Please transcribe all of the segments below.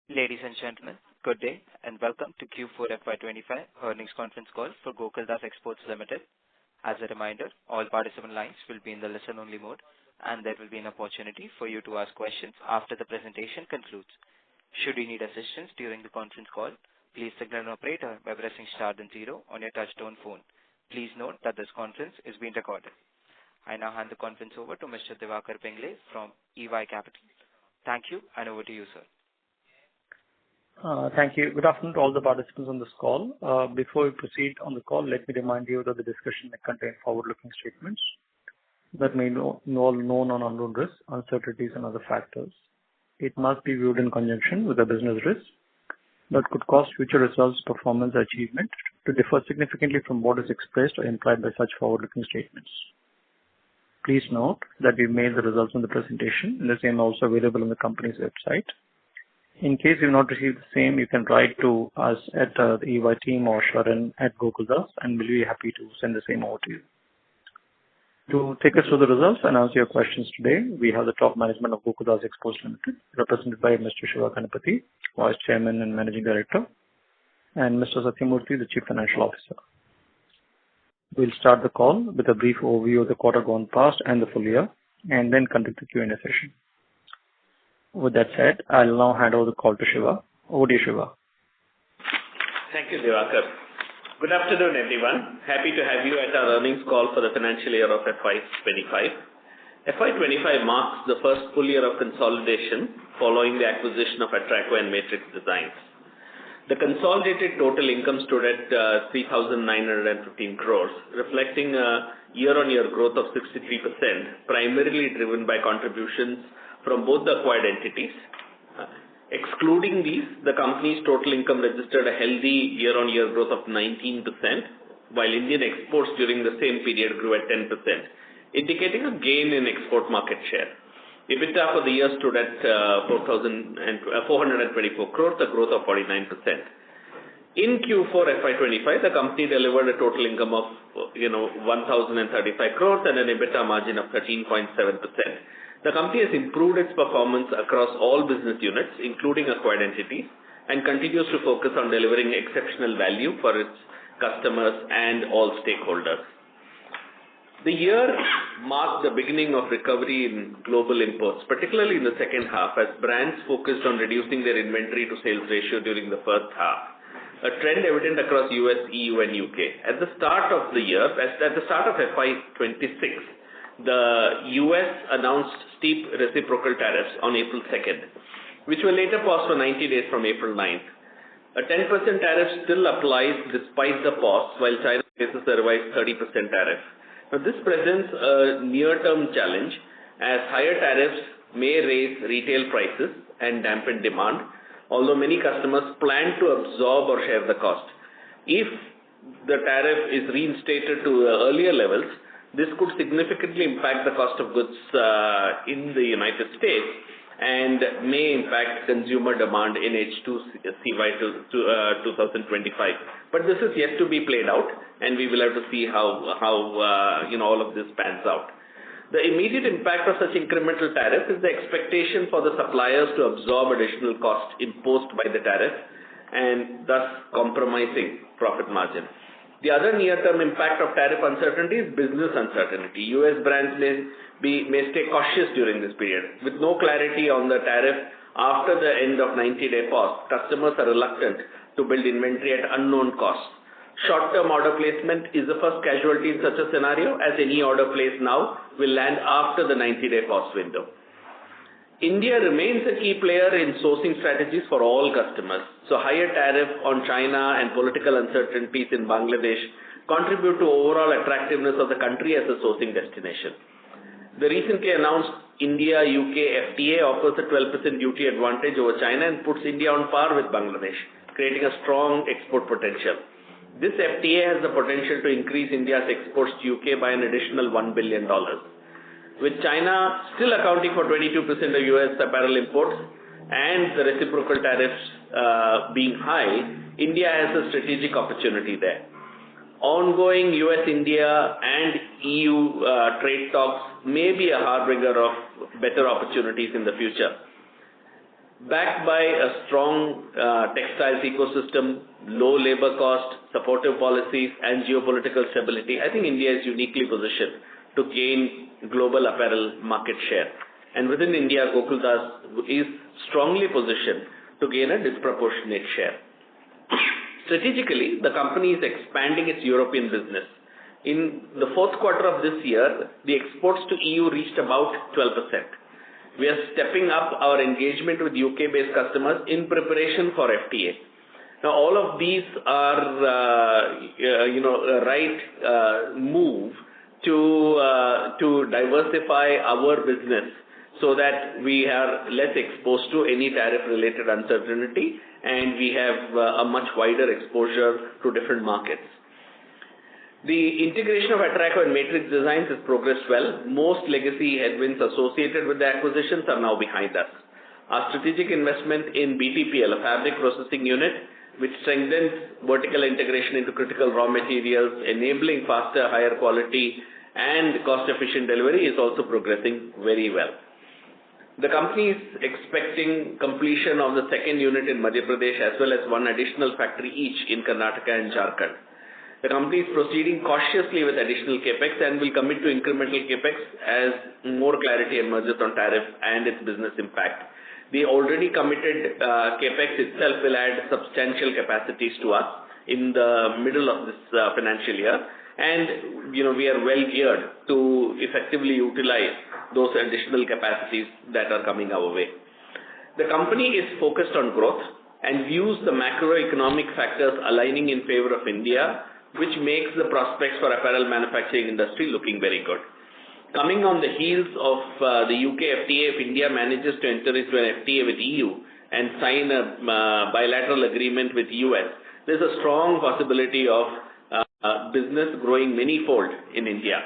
Ladies and gentlemen, good day and welcome to Q4 FY'25 earnings conference call for Gokaldas Exports Limited. As a reminder, all participant lines will be in the listen-only mode, and there will be an opportunity for you to ask questions after the presentation concludes. Should you need assistance during the conference call, please signal an operator by pressing star then 0 on your touch-tone phone. Please note that this conference is being recorded. I now hand the conference over to Mr. Diwakar Pingle from EY Capital. Thank you, and over to you, sir. Thank you. Good afternoon to all the participants on this call. Before we proceed on the call, let me remind you that the discussion may contain forward-looking statements that may involve known or unknown risks, uncertainties, and other factors. It must be viewed in conjunction with the business risks that could cause future results, performance, or achievement to differ significantly from what is expressed or implied by such forward-looking statements. Please note that we've made the results on the presentation, and the same also available on the company's website. In case you've not received the same, you can write to us at the EY team or Sharon at Gokaldas, and we'll be happy to send the same over to you. To take us through the results and answer your questions today, we have the top management of Gokaldas Exports Limited, represented by Mr. Shiva Ganapathy, Vice Chairman and Managing Director, and Mr. Satyamurthy, the Chief Financial Officer. We'll start the call with a brief overview of the quarter gone past and the full year, and then conduct the Q&A session. With that said, I'll now hand over the call to Shiva. Over to you, Shiva. Thank you, Diwakar. Good afternoon, everyone. Happy to have you at our earnings call for the financial year of FY'25. FY'25 marks the first full year of consolidation following the acquisition of Atraco and Matrix Designs. The consolidated total income stood at 3,915 crores, reflecting a year-on-year growth of 63%, primarily driven by contributions from both the acquired entities. Excluding these, the company's total income registered a healthy year-on-year growth of 19%, while Indian exports during the same period grew at 10%, indicating a gain in export market share. EBITDA for the year stood at 424 crores, a growth of 49%. In Q4 FY'25, the company delivered a total income of 1,035 crores and an EBITDA margin of 13.7%. The company has improved its performance across all business units, including acquired entities, and continues to focus on delivering exceptional value for its customers and all stakeholders. The year marked the beginning of recovery in global imports, particularly in the second half, as brands focused on reducing their inventory to sales ratio during the first half, a trend evident across US, EU, and UK. At the start of the year, at the start of FY'26, the US announced steep reciprocal tariffs on April 2nd, which were later paused for 90 days from April 9th. A 10% tariff still applies despite the pause, while China faces a revised 30% tariff. Now, this presents a near-term challenge, as higher tariffs may raise retail prices and dampen demand, although many customers plan to absorb or share the cost. If the tariff is reinstated to earlier levels, this could significantly impact the cost of goods in the United States and may impact consumer demand in H2 CY 2025. But this is yet to be played out, and we will have to see how all of this pans out. The immediate impact of such incremental tariff is the expectation for the suppliers to absorb additional costs imposed by the tariff, and thus compromising profit margin. The other near-term impact of tariff uncertainty is business uncertainty. US brands may stay cautious during this period. With no clarity on the tariff after the end of 90-day pause, customers are reluctant to build inventory at unknown costs. Short-term order placement is the first casualty in such a scenario, as any order placed now will land after the 90-day pause window. India remains a key player in sourcing strategies for all customers. So higher tariff on China and political uncertainties in Bangladesh contribute to overall attractiveness of the country as a sourcing destination. The recently announced India-UK FTA offers a 12% duty advantage over China and puts India on par with Bangladesh, creating a strong export potential. This FTA has the potential to increase India's exports to UK by an additional $1 billion. With China still accounting for 22% of US apparel imports and the reciprocal tariffs being high, India has a strategic opportunity there. Ongoing US-India and EU trade talks may be a harbinger of better opportunities in the future. Backed by a strong textiles ecosystem, low labor cost, supportive policies, and geopolitical stability, I think India is uniquely positioned to gain global apparel market share. And within India, Gokaldas is strongly positioned to gain a disproportionate share. Strategically, the company is expanding its European business. In the fourth quarter of this year, the exports to EU reached about 12%. We are stepping up our engagement with UK-based customers in preparation for FTA. Now, all of these are, a right move to diversify our business so that we are less exposed to any tariff-related uncertainty and we have a much wider exposure to different markets. The integration of Atraco and Matrix Designs has progressed well. Most legacy headwinds associated with the acquisitions are now behind us. Our strategic investment in BTPL, a fabric processing unit, which strengthens vertical integration into critical raw materials, enabling faster, higher quality and cost-efficient delivery, is also progressing very well. The company is expecting completion of the second unit in Madhya Pradesh as well as one additional factory each in Karnataka and Jharkhand. The company is proceeding cautiously with additional capex and will commit to incremental capex as more clarity emerges on tariff and its business impact. The already committed capex itself will add substantial capacities to us in the middle of this financial year, and we are well geared to effectively utilize those additional capacities that are coming our way. The company is focused on growth and views the macroeconomic factors aligning in favor of India, which makes the prospects for apparel manufacturing industry looking very good. Coming on the heels of the UK FTA, if India manages to enter into an FTA with EU and sign a bilateral agreement with US, there's a strong possibility of business growing manyfold in India.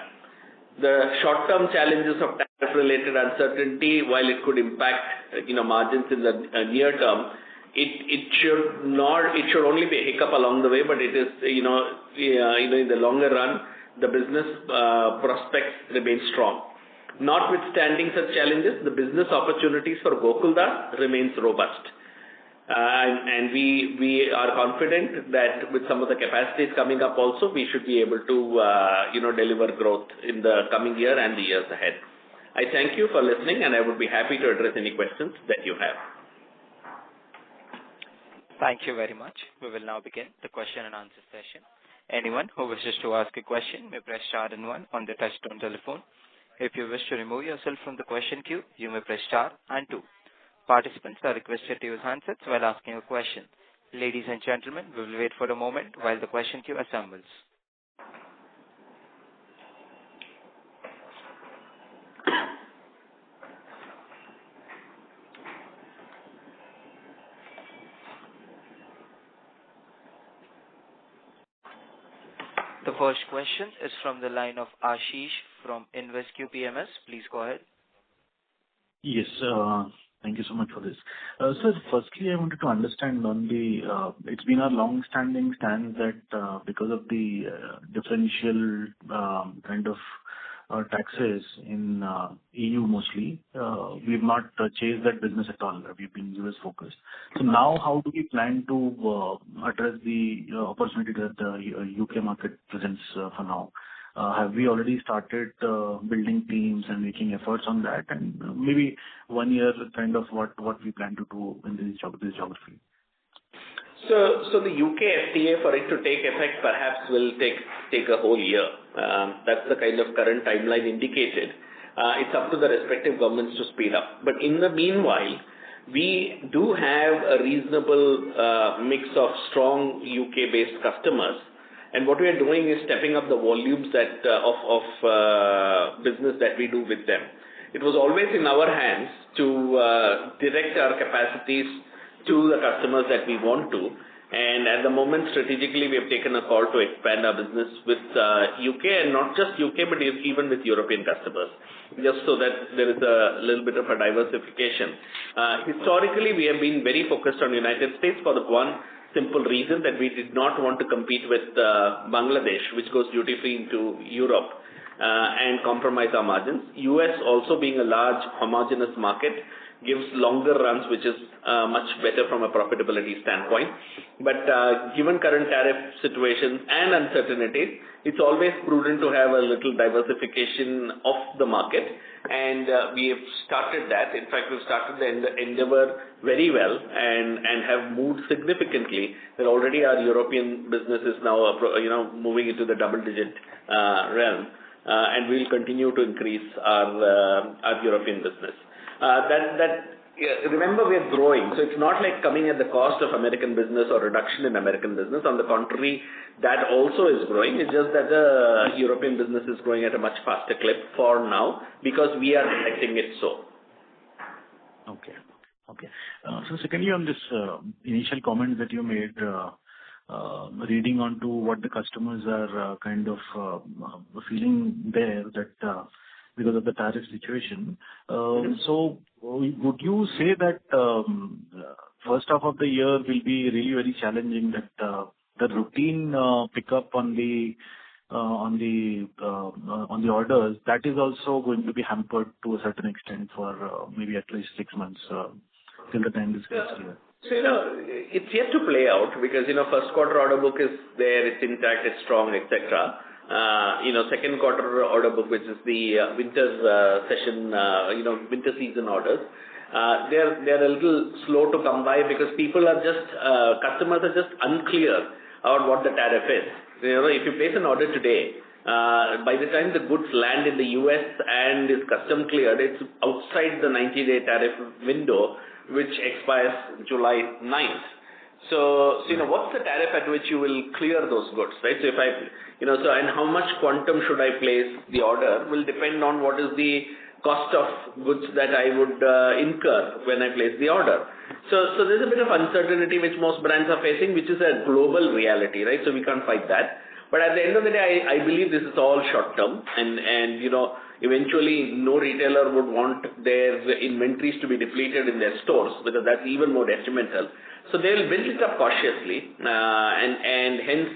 The short-term challenges of tariff-related uncertainty, while it could impact margins in the near term, it should only be a hiccup along the way, but it is in the longer run the business prospects remain strong. Notwithstanding such challenges, the business opportunities for Gokaldas remains robust, and we are confident that with some of the capacities coming up also, we should be able to deliver growth in the coming year and the years ahead. I thank you for listening, and I would be happy to address any questions that you have. Thank you very much. We will now begin the question and answer session. Anyone who wishes to ask a question may press star and one on the touchtone telephone. If you wish to remove yourself from the question queue, you may press star and two. Participants are requested to use handsets while asking a question. Ladies and gentlemen, we will wait for a moment while the question queue assembles. The first question is from the line of Ashish from InvestQ PMS. Please go ahead. Yes, thank you so much for this. Sir, firstly, I wanted to understand on it's been a long-standing stand that because of the differential kind of taxes in EU mostly, we've not chased that business at all. We've been US focused. So now how do we plan to address the opportunity that the UK market presents for now? Have we already started building teams and making efforts on that? And maybe 1 year kind of what we plan to do in this geography? So the UK FTA, for it to take effect, perhaps will take a whole year. That's the kind of current timeline indicated. It's up to the respective governments to speed up. But in the meanwhile, we do have a reasonable mix of strong UK-based customers. And what we are doing is stepping up the volumes of business that we do with them. It was always in our hands to direct our capacities to the customers that we want to. And at the moment, strategically, we have taken a call to expand our business with UK, and not just UK, but even with European customers, just so that there is a little bit of a diversification. Historically, we have been very focused on the United States for the one simple reason that we did not want to compete with Bangladesh, which goes duty-free into Europe, and compromise our margins. US also being a large homogeneous market, gives longer runs, which is much better from a profitability standpoint. But given current tariff situations and uncertainties, it's always prudent to have a little diversification of the market, and we have started that. In fact, we've started the endeavor very well and have moved significantly. That already our European business is now moving into the double-digit realm, and we'll continue to increase our European business. Remember, we are growing, so it's not like coming at the cost of American business or reduction in American business. On the contrary, that also is growing. It's just that the European business is growing at a much faster clip for now because we are letting it so. Okay. So secondly, on this initial comment that you made, reading on to what the customers are kind of feeling there, that because of the tariff situation. So would you say that first half of the year will be really very challenging, that the routine pickup on the orders, that is also going to be hampered to a certain extent for maybe at least 6 months till the time this gets clear? So, it's yet to play out because, first quarter order book is there, it's intact, it's strong, etc. Second quarter order book, which is the winter season orders, they're a little slow to come by because customers are just unclear about what the tariff is. If you place an order today, by the time the goods land in the US and is custom cleared, it's outside the 90-day tariff window, which expires July 9th. So, what's the tariff at which you will clear those goods, right? So and how much quantum should I place the order will depend on what is the cost of goods that I would incur when I place the order. So there's a bit of uncertainty which most brands are facing, which is a global reality, right? So we can't fight that. But at the end of the day, I believe this is all short term, and eventually no retailer would want their inventories to be depleted in their stores, because that's even more detrimental. So they'll build it up cautiously, and hence,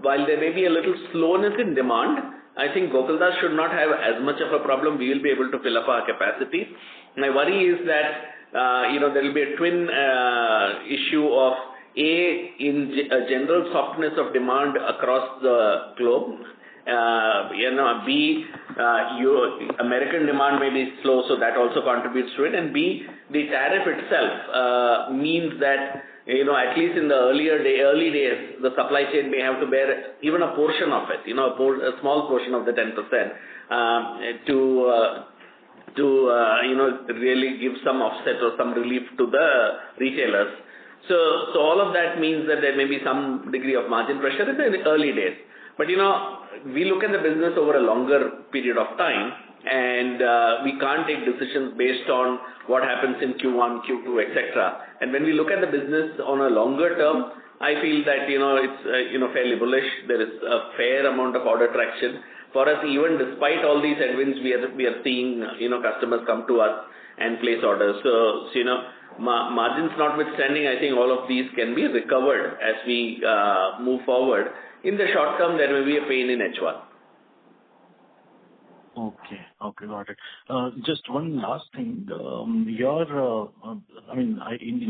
while there may be a little slowness in demand, I think Gokaldas should not have as much of a problem. We will be able to fill up our capacity. My worry is that there will be a twin issue of a general softness of demand across the globe. B, American demand may be slow, so that also contributes to it. And B, the tariff itself means that at least in the early days, the supply chain may have to bear even a portion of it, a small portion of the 10% to really give some offset or some relief to the retailers. So all of that means that there may be some degree of margin pressure in the early days. But we look at the business over a longer period of time, and we can't take decisions based on what happens in Q1, Q2, etc. And when we look at the business on a longer term, I feel that it's fairly bullish. There is a fair amount of order traction for us. Even despite all these headwinds, we are seeing customers come to us and place orders. So margins notwithstanding, I think all of these can be recovered as we move forward. In the short term, there may be a pain in H1. Okay, got it. Just one last thing. In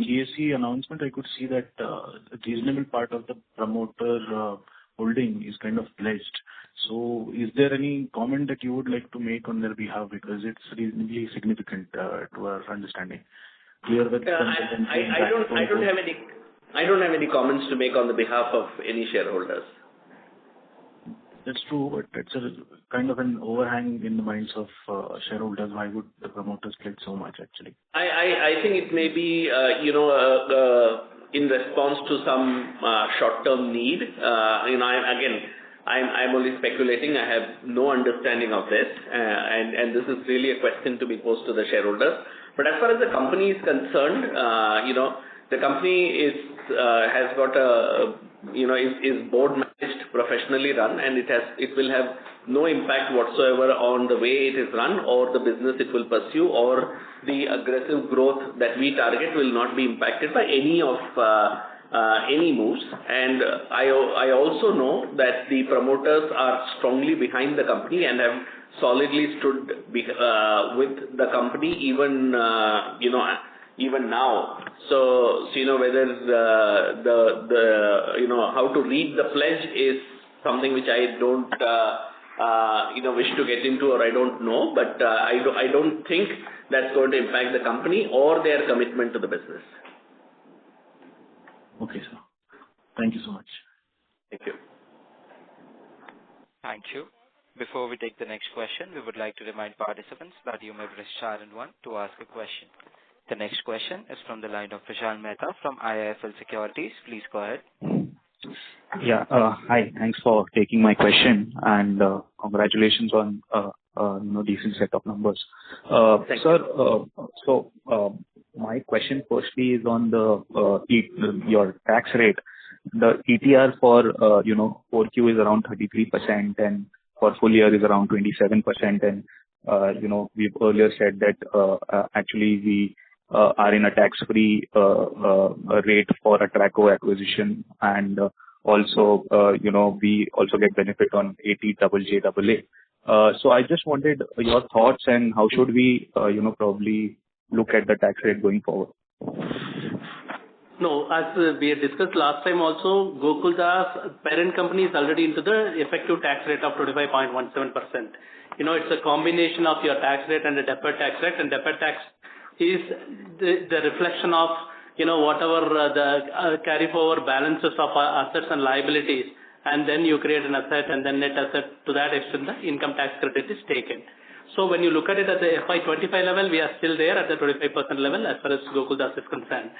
GSC announcement, I could see that a reasonable part of the promoter holding is kind of pledged. So, is there any comment that you would like to make on their behalf, because it's reasonably significant to our understanding? Clear with I don't have any comments to make on the behalf of any shareholders. That's true, but it's a kind of an overhang in the minds of shareholders. Why would the promoters pledge so much, actually? I think it may be, in response to some short-term need. I'm only speculating. I have no understanding of this, and this is really a question to be posed to the shareholders. But as far as the company is concerned, the company has got is board managed, professionally run, and it will have no impact whatsoever on the way it is run or the business it will pursue, or the aggressive growth that we target will not be impacted by any moves. And I also know that the promoters are strongly behind the company and have solidly stood with the company even even now. So whether the how to read the pledge is something which I don't wish to get into, or I don't know, but I don't think that's going to impact the company or their commitment to the business. Okay, sir. Thank you so much. Thank you. Thank you. Before we take the next question, we would like to remind participants that you may press star and one to ask a question. The next question is from the line of Vishal Mehta from IIFL Securities. Please go ahead. Yeah. Hi. Thanks for taking my question, and congratulations on decent set of numbers. Thank Sir, so my question firstly is on your tax rate. The ETR for 4Q is around 33%, and for full year is around 27%. And we've earlier said that actually we are in a tax-free rate for Atraco acquisition, and also we also get benefit on ATJJAA. So I just wanted your thoughts and how should we probably look at the tax rate going forward. No, as we had discussed last time also, Gokaldas parent company is already into the effective tax rate of 25.17%. It's a combination of your tax rate and the deferred tax rate, and deferred tax is the reflection of whatever the carry forward balances of assets and liabilities, and then you create an asset, and then net asset, to that extent the income tax credit is taken. So when you look at it at the FY'25 level, we are still there at the 25% level as far as Gokaldas is concerned.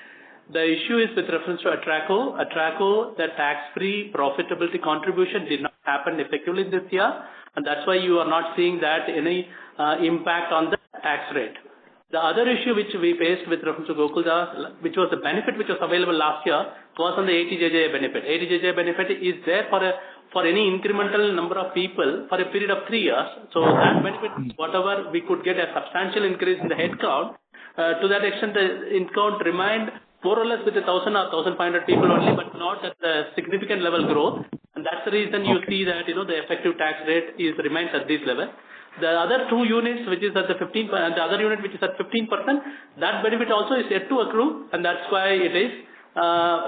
The issue is with reference to Atraco. Atraco, the tax-free profitability contribution did not happen effectively this year, and that's why you are not seeing that any impact on the tax rate. The other issue which we faced with reference to Gokaldas, which was the benefit which was available last year, was on the ATJJA benefit. ATJJA benefit is there for any incremental number of people for a period of 3 years. So that benefit, whatever we could get a substantial increase in the headcount, to that extent the headcount remained more or less with 1,000 or 1,500 people only, but not at the significant level growth. And that's the reason you see that the effective tax rate remains at this level. The other two units, which is at the 15%, and the other unit which is at 15%, that benefit also is yet to accrue, and that's why it is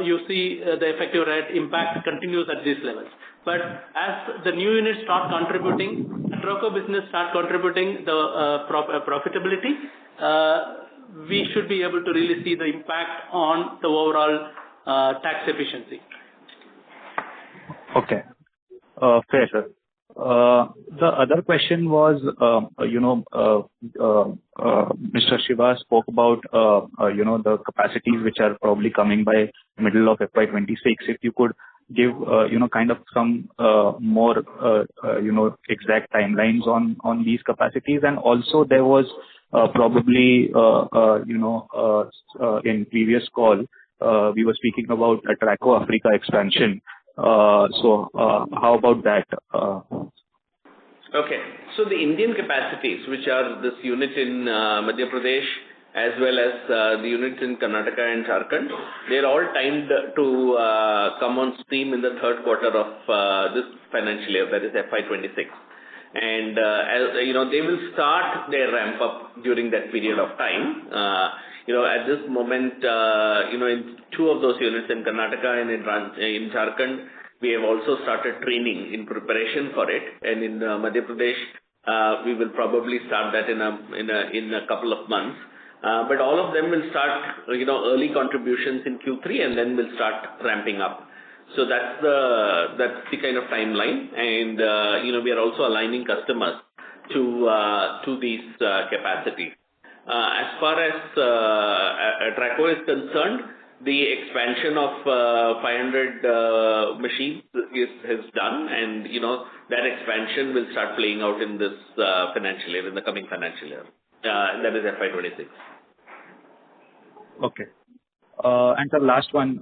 you see the effective rate impact continues at these levels. But as the new units start contributing, Atraco business start contributing the profitability, we should be able to really see the impact on the overall tax efficiency. Okay. Fair, sir. The other question was, Mr. Shiva spoke about, the capacities which are probably coming by middle of FY'26. If you could give, kind of some more, exact timelines on these capacities. And also there was probably, in previous call, we were speaking about Atraco Africa expansion. So how about that? Okay. So the Indian capacities, which are this unit in Madhya Pradesh as well as the units in Karnataka and Jharkhand, they're all timed to come on stream in the third quarter of this financial year, that is FY'26. And they will start their ramp up during that period of time. At this moment, in two of those units in Karnataka and in Jharkhand, we have also started training in preparation for it. And in Madhya Pradesh, we will probably start that in a couple of months. But all of them will start, early contributions in Q3, and then will start ramping up. So that's the kind of timeline. And we are also aligning customers to these capacities. As far as Atraco is concerned, the expansion of 500 machines is done, and that expansion will start playing out in this financial year, in the coming financial year. That is FY'26. Okay. And the last one,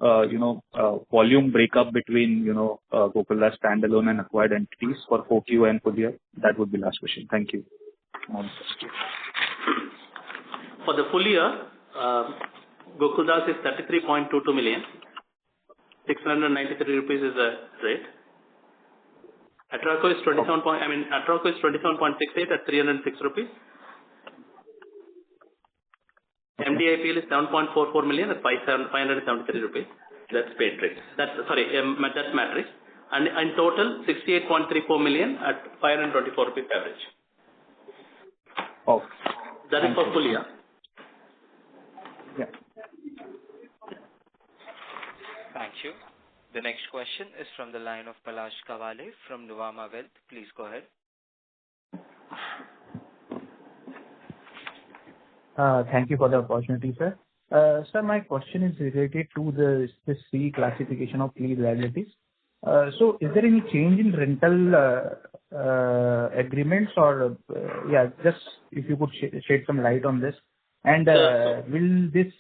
volume breakup between Gokaldas standalone and acquired entities for 4Q and full year. That would be last question. Thank you. For the full year, Gokaldas is 33.22 million. 693 rupees is the rate. Atraco is 27.68 at 306 rupees. MDIPL is 7.44 million at 573 rupees. That's Matrix. That's Matrix. And in total, 68.34 million at 524 rupees average. Oh. That is for full year. Yeah. Thank you. The next question is from the line of Palash Kawale from Nuvama Wealth. Please go ahead. Thank you for the opportunity, sir. Sir, my question is related to this reclassification of lease liabilities. So is there any change in rental agreements or, just if you could shed some light on this. And will this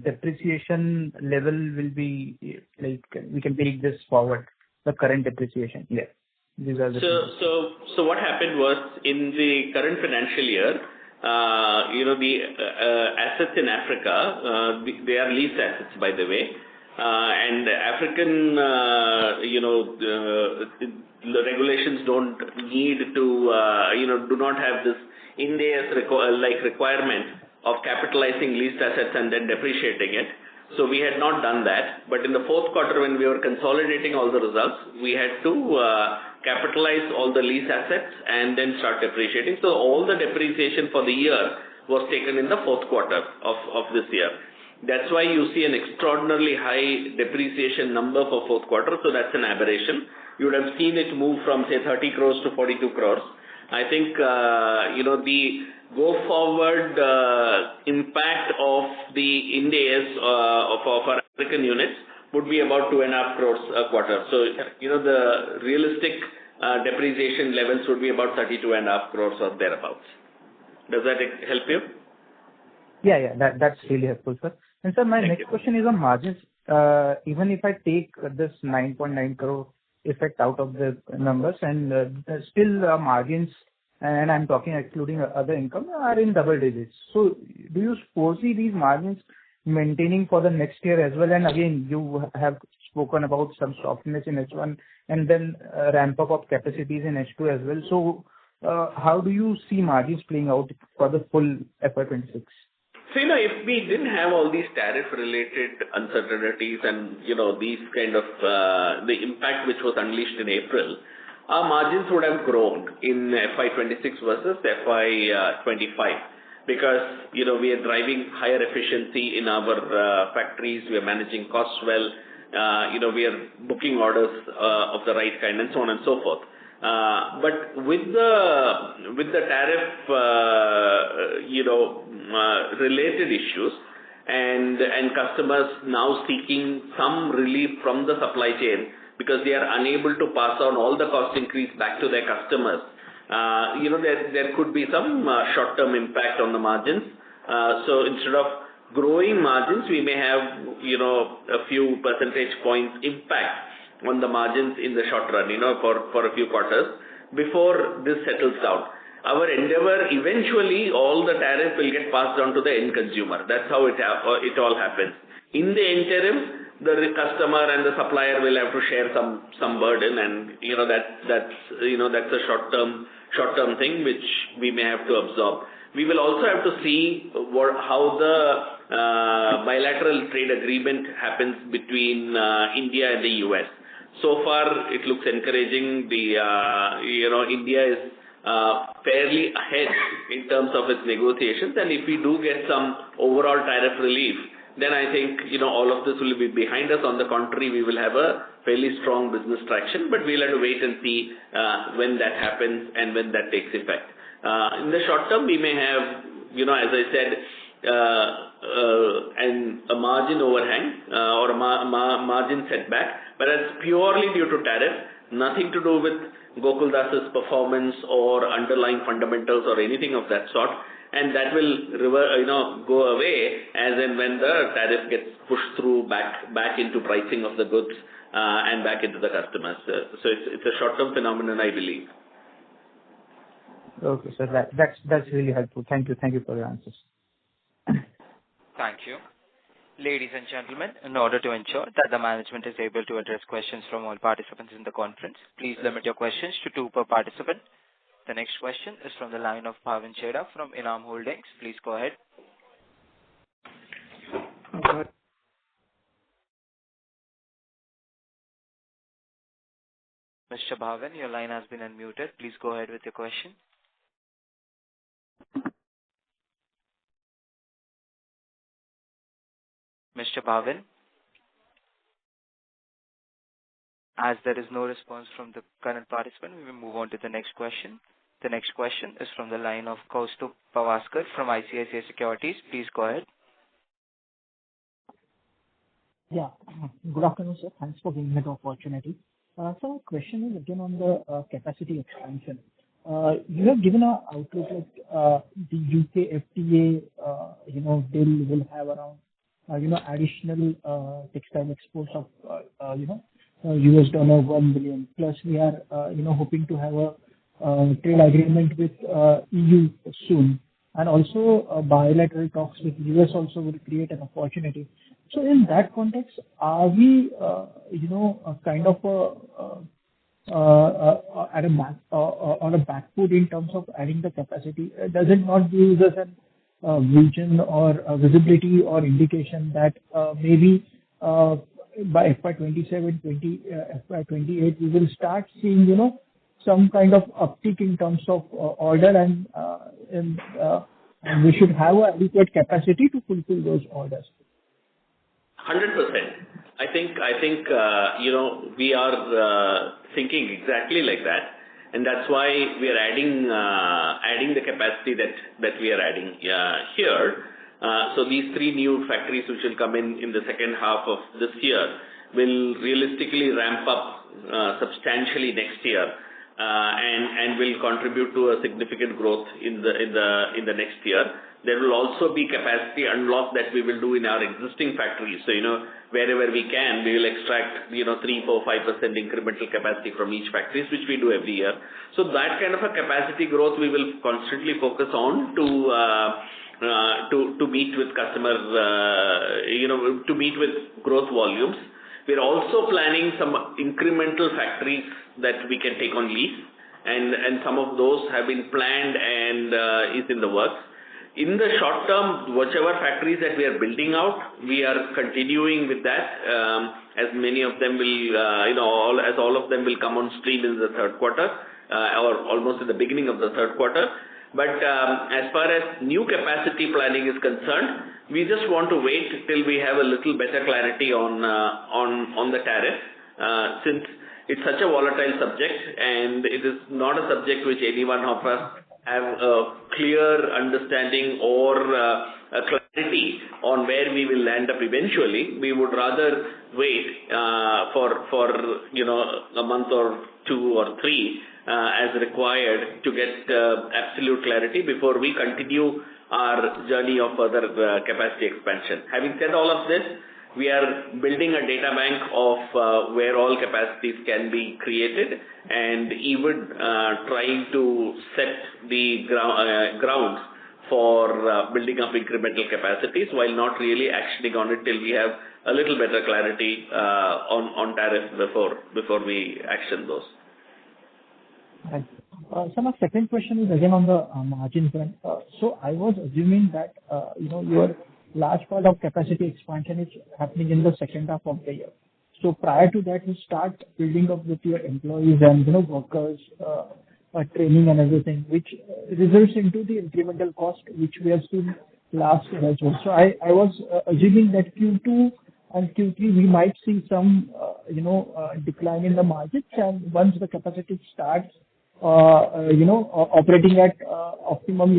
depreciation level will be like we can take this forward, the current depreciation? Yeah. These are the so what happened was in the current financial year, the assets in Africa, they are lease assets, by the way. And African, the regulations don't need to, do not have this Ind AS requirement of capitalizing leased assets and then depreciating it. So we had not done that. But in the fourth quarter, when we were consolidating all the results, we had to capitalize all the lease assets and then start depreciating. So all the depreciation for the year was taken in the fourth quarter of this year. That's why you see an extraordinarily high depreciation number for fourth quarter. So that's an aberration. You would have seen it move from, say, 30 crores to 42 crores. I think, the go forward impact of the Ind AS of our African units would be about 2.5 crores a quarter. So, the realistic depreciation levels would be about 32.5 crores or thereabouts. Does that help you? Yeah, that's really helpful, sir. And sir, my next question is on margins. Even if I take this 9.9 crore effect out of the numbers and still margins, and I'm talking excluding other income, are in double digits. So do you foresee these margins maintaining for the next year as well? And again, you have spoken about some softness in H1 and then ramp up of capacities in H2 as well. So how do you see margins playing out for the full FY'26? So, if we didn't have all these tariff-related uncertainties and, these kind of, the impact which was unleashed in April, our margins would have grown in FY'26 versus FY'25 because, we are driving higher efficiency in our factories, we are managing costs well, we are booking orders of the right kind and so on and so forth. But with the tariff, related issues and customers now seeking some relief from the supply chain because they are unable to pass on all the cost increase back to their customers, there could be some short-term impact on the margins. So instead of growing margins, we may have, a few percentage points impact on the margins in the short run, for a few quarters before this settles down. Our endeavor, eventually, all the tariff will get passed on to the end consumer. That's how it all happens. In the interim, the customer and the supplier will have to share some burden, and that's a short-term thing which we may have to absorb. We will also have to see how the bilateral trade agreement happens between India and the US. So far, it looks encouraging. India is fairly ahead in terms of its negotiations, and if we do get some overall tariff relief, then I think, all of this will be behind us. On the contrary, we will have a fairly strong business traction, but we'll have to wait and see when that happens and when that takes effect. In the short term, we may have, as I said, a margin overhang or a margin setback, but that's purely due to tariff, nothing to do with Gokaldas' performance or underlying fundamentals or anything of that sort. And that will go away as and when the tariff gets pushed through back into pricing of the goods and back into the customers. So it's a short-term phenomenon, I believe. Okay, sir. That's really helpful. Thank you for your answers. Thank you. Ladies and gentlemen, in order to ensure that the management is able to address questions from all participants in the conference, please limit your questions to two per participant. The next question is from the line of Bhavin Chheda from Enam Holdings. Please go ahead. Mr. Bhavin, your line has been unmuted. Please go ahead with your question. Mr. Bhavin, as there is no response from the current participant, we will move on to the next question. The next question is from the line of Kaustubh Pawaskar from ICICI Securities. Please go ahead. Yeah. Good afternoon, sir. Thanks for giving me the opportunity. So my question is again on the capacity expansion. You have given an outlook like the UK FTA, deal will have around, additional textile exports of, US dollar 1 billion. Plus we are, hoping to have a trade agreement with EU soon. And also bilateral talks with US also will create an opportunity. So in that context, are we, kind of at a on a back foot in terms of adding the capacity? Does it not give us a vision or a visibility or indication that maybe by FY'27, FY'28 we will start seeing, some kind of uptick in terms of order and we should have adequate capacity to fulfill those orders? 100%. I think we are thinking exactly like that, and that's why we are adding the capacity that we are adding here. So these three new factories which will come in the second half of this year will realistically ramp up substantially next year, and will contribute to a significant growth in the next year. There will also be capacity unlock that we will do in our existing factories. So, wherever we can, we will extract, 3, 4, 5% incremental capacity from each factories, which we do every year. So that kind of a capacity growth we will constantly focus on to meet with customers, to meet with growth volumes. We're also planning some incremental factories that we can take on lease, and some of those have been planned and is in the works. In the short term, whichever factories that we are building out, we are continuing with that, as many of them will, as all of them will come on stream in the third quarter, or almost at the beginning of the third quarter. But as far as new capacity planning is concerned, we just want to wait till we have a little better clarity on the tariff, since it's such a volatile subject, and it is not a subject which any one of us have a clear understanding or a clarity on where we will land up eventually. We would rather wait for a month or 2 or 3 as required to get absolute clarity before we continue our journey of further capacity expansion. Having said all of this, we are building a data bank of where all capacities can be created, and even trying to set the grounds for building up incremental capacities, while not really actioning on it till we have a little better clarity on tariffs before we action those. Right. So my second question is again on the margin front. So I was assuming that your large part of capacity expansion is happening in the second half of the year. So prior to that, you start building up with your employees and workers, training and everything, which results into the incremental cost which we have seen last year as well. So I was assuming that Q2 and Q3 we might see some decline in the margins, and once the capacity starts operating at optimum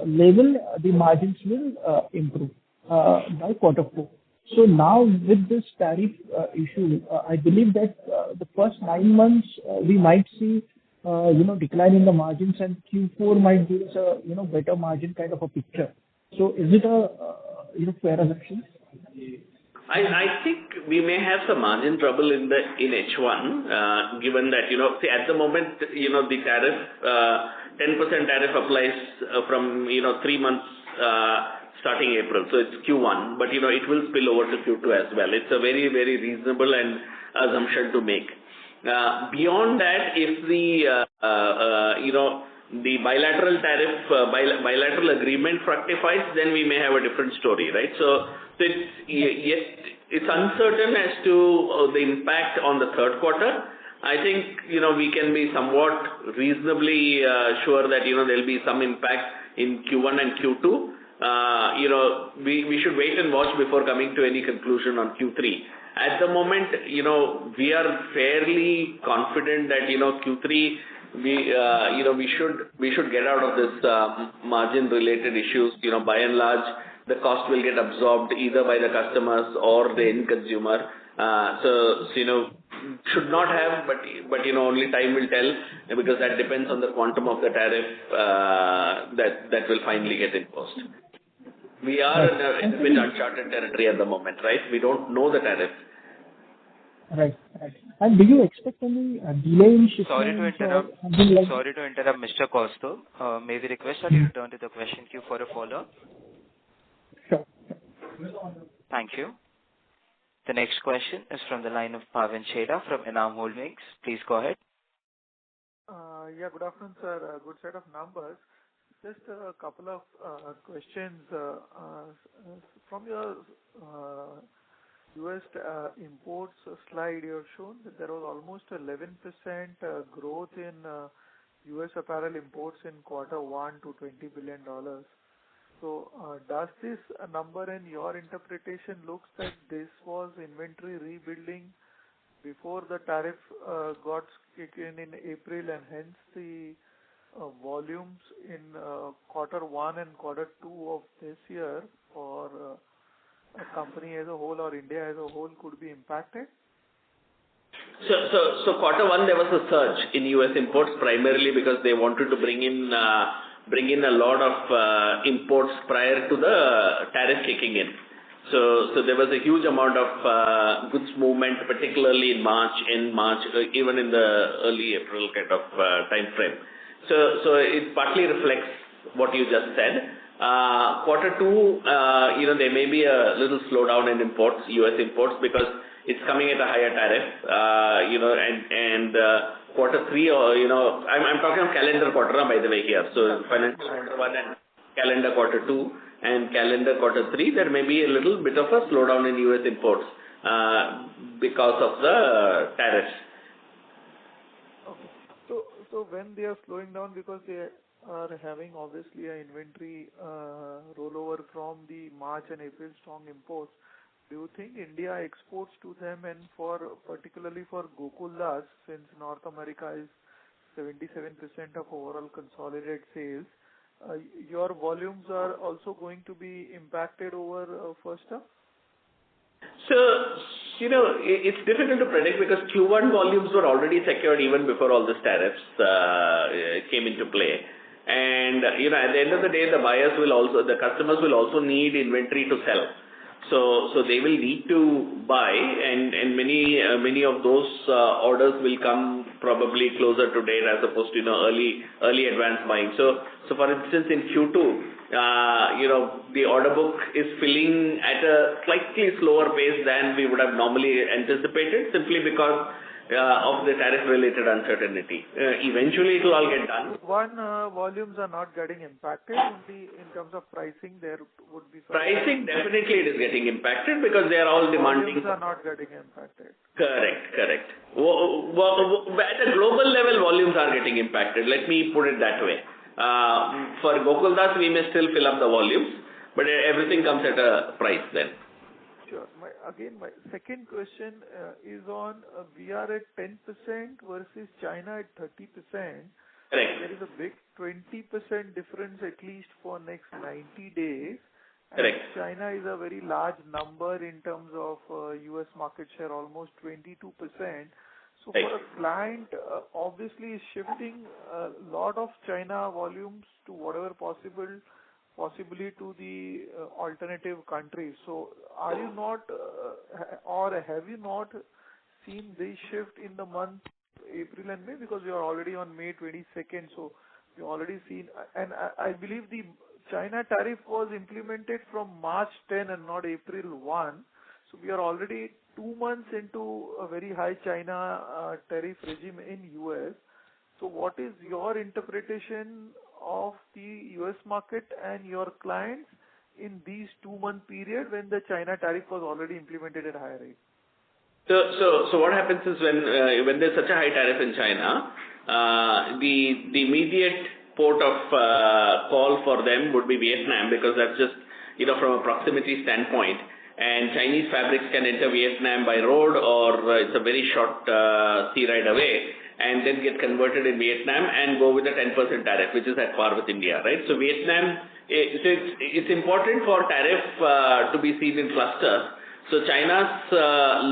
level, the margins will improve by quarter 4. So now with this tariff issue, I believe that the first 9 months we might see decline in the margins, and Q4 might give us a better margin kind of a picture. So is it a fair assumption? I think we may have some margin trouble in H1, given that at the moment the tariff 10% tariff applies from 3 months starting April. So it's Q1, but it will spill over to Q2 as well. It's a very, very reasonable and assumption to make. Beyond that, if the bilateral tariff, bilateral agreement fructifies, then we may have a different story, right? So it's uncertain as to the impact on the third quarter. I think, we can be somewhat reasonably sure that, there'll be some impact in Q1 and Q2. We should wait and watch before coming to any conclusion on Q3. At the moment, we are fairly confident that, Q3, we should get out of this margin related issues. By and large, the cost will get absorbed either by the customers or the end consumer. Should not have, but only time will tell, because that depends on the quantum of the tariff that will finally get imposed. We are in a bit uncharted territory at the moment, right? We don't know the tariff. Right. And do you expect any delay in shipment? Sorry to interrupt, Mr. Kaustav. May we request that you return to the question queue for a follow-up? Sure. Thank you. The next question is from the line of Bhavin Chheda from Enam Holdings. Please go ahead. Good afternoon, sir. Good set of numbers. Just a couple of questions. From your US imports slide, you have shown that there was almost 11% growth in US apparel imports in Q1 to $20 billion. So, does this number in your interpretation looks that this was inventory rebuilding before the tariff got kicked in April, and hence the volumes in Q1 and Q2 of this year for a company as a whole or India as a whole could be impacted? So Q1 there was a surge in US imports, primarily because they wanted to bring in a lot of imports prior to the tariff kicking in. So there was a huge amount of goods movement, particularly in March, even in the early April kind of time frame. So it partly reflects what you just said. Q2, there may be a little slowdown in imports, US imports, because it's coming at a higher tariff, and Q3, I'm talking of calendar quarter, by the way, here. So financial Q1 and calendar Q2 and calendar Q3, there may be a little bit of a slowdown in US imports because of the tariffs. Okay. So when they are slowing down, because they are having obviously an inventory rollover from the March and April strong imports, do you think India exports to them, and particularly for Gokaldas, since North America is 77% of overall consolidated sales, your volumes are also going to be impacted over first half? So, it's difficult to predict because Q1 volumes were already secured even before all the tariffs came into play. And, at the end of the day, the customers will also need inventory to sell. So they will need to buy, and many of those orders will come probably closer to date as opposed to early advance buying. So for instance, in Q2, the order book is filling at a slightly slower pace than we would have normally anticipated, simply because of the tariff-related uncertainty. Eventually, it will all get done. Volumes are not getting impacted in terms of pricing. There would be pricing. Definitely, it is getting impacted because they are all demanding. Volumes are not getting impacted. Correct. At a global level, volumes are getting impacted. Let me put it that way. For Gokaldas, we may still fill up the volumes, but everything comes at a price then. Sure. My second question is on we are at 10% versus China at 30%. Correct. There is a big 20% difference at least for next 90 days. Correct. And China is a very large number in terms of US market share, almost 22%. So right. For a client, obviously is shifting a lot of China volumes to whatever possibly to the alternative countries. So are you not or have you not seen this shift in the month April and May, because we are already on May 22nd, so you already seen, and I believe the China tariff was implemented from March 10 and not April 1. So we are already 2 months into a very high China tariff regime in US. So what is your interpretation of the US market and your clients in these 2-month period when the China tariff was already implemented at higher rate? So what happens is when there's such a high tariff in China, the immediate port of call for them would be Vietnam, because that's just from a proximity standpoint. And Chinese fabrics can enter Vietnam by road, or it's a very short sea ride away, and then get converted in Vietnam and go with a 10% tariff, which is at par with India, right? So Vietnam, it's important for tariff to be seen in clusters. So China's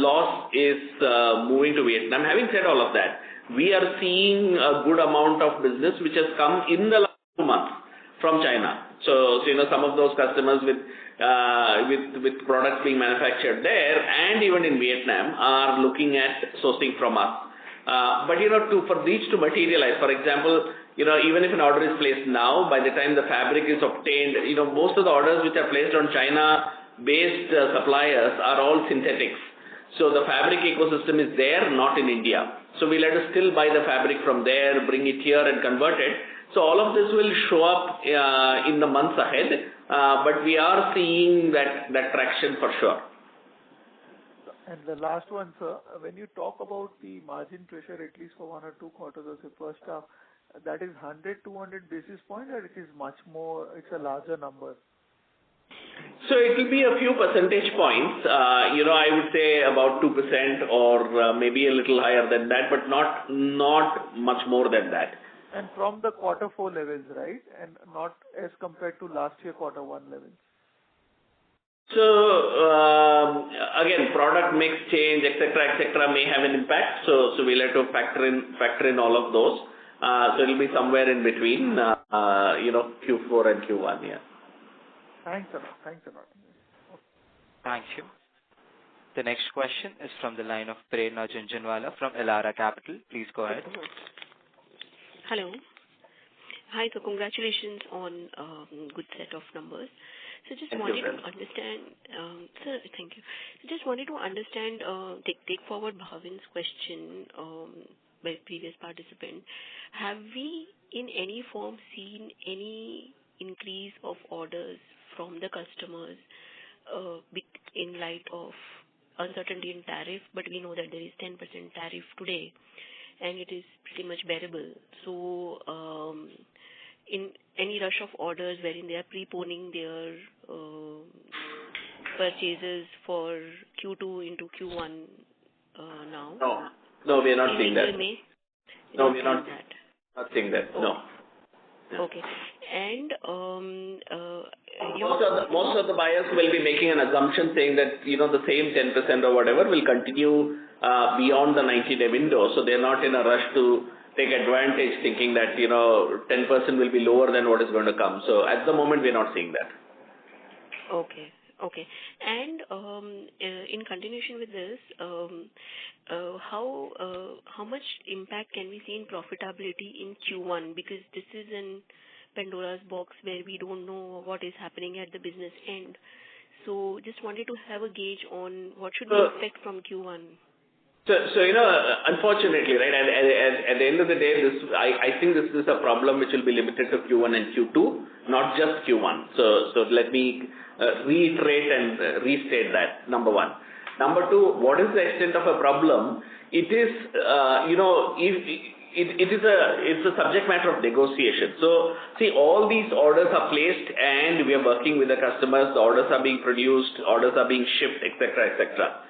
loss is moving to Vietnam. Having said all of that, we are seeing a good amount of business which has come in the last 2 months from China. So some of those customers with products being manufactured there and even in Vietnam are looking at sourcing from us. But for these to materialize, for example, even if an order is placed now, by the time the fabric is obtained, most of the orders which are placed on China-based suppliers are all synthetics. So the fabric ecosystem is there, not in India. So we'll have to still buy the fabric from there, bring it here and convert it. So all of this will show up in the months ahead, but we are seeing that traction for sure. And the last one, sir, when you talk about the margin pressure, at least for 1 or 2 quarters of the first half, that is 100, 200 basis points, or it is much more, it's a larger number? So it will be a few percentage points. I would say about 2% or maybe a little higher than that, but not much more than that. And from the quarter 4 levels, right? And not as compared to last year quarter 1 levels. So again, product mix change, etc., may have an impact. So we'll have to factor in all of those. So it'll be somewhere in between, Q4 and Q1. Yeah. Thanks a lot. Thanks a lot. Thank you. The next question is from the line of Prerna Jhunjhunwala from Elara Capital. Please go ahead. Hello. Hi, so congratulations on good set of numbers. So just wanted to understand, sir, thank you. So just wanted to understand, take forward Bhavin's question by previous participant. Have we in any form seen any increase of orders from the customers in light of uncertainty in tariff, but we know that there is 10% tariff today and it is pretty much bearable. So in any rush of orders wherein they are preponing their purchases for Q2 into Q1 now? No, we are not seeing that. No, we are not seeing that. No. Okay. And most of the buyers will be making an assumption saying that the same 10% or whatever will continue beyond the 90-day window. So they're not in a rush to take advantage, thinking that 10% will be lower than what is going to come. So at the moment, we're not seeing that. Okay. And in continuation with this, how much impact can we see in profitability in Q1? Because this is in Pandora's box where we don't know what is happening at the business end. So just wanted to have a gauge on what should we expect from Q1. So unfortunately, right, at the end of the day, I think this is a problem which will be limited to Q1 and Q2, not just Q1. So let me reiterate and restate that, number one. Number two, what is the extent of a problem? It is, it's a subject matter of negotiation. So see, all these orders are placed and we are working with the customers, the orders are being produced, orders are being shipped, etc., etc.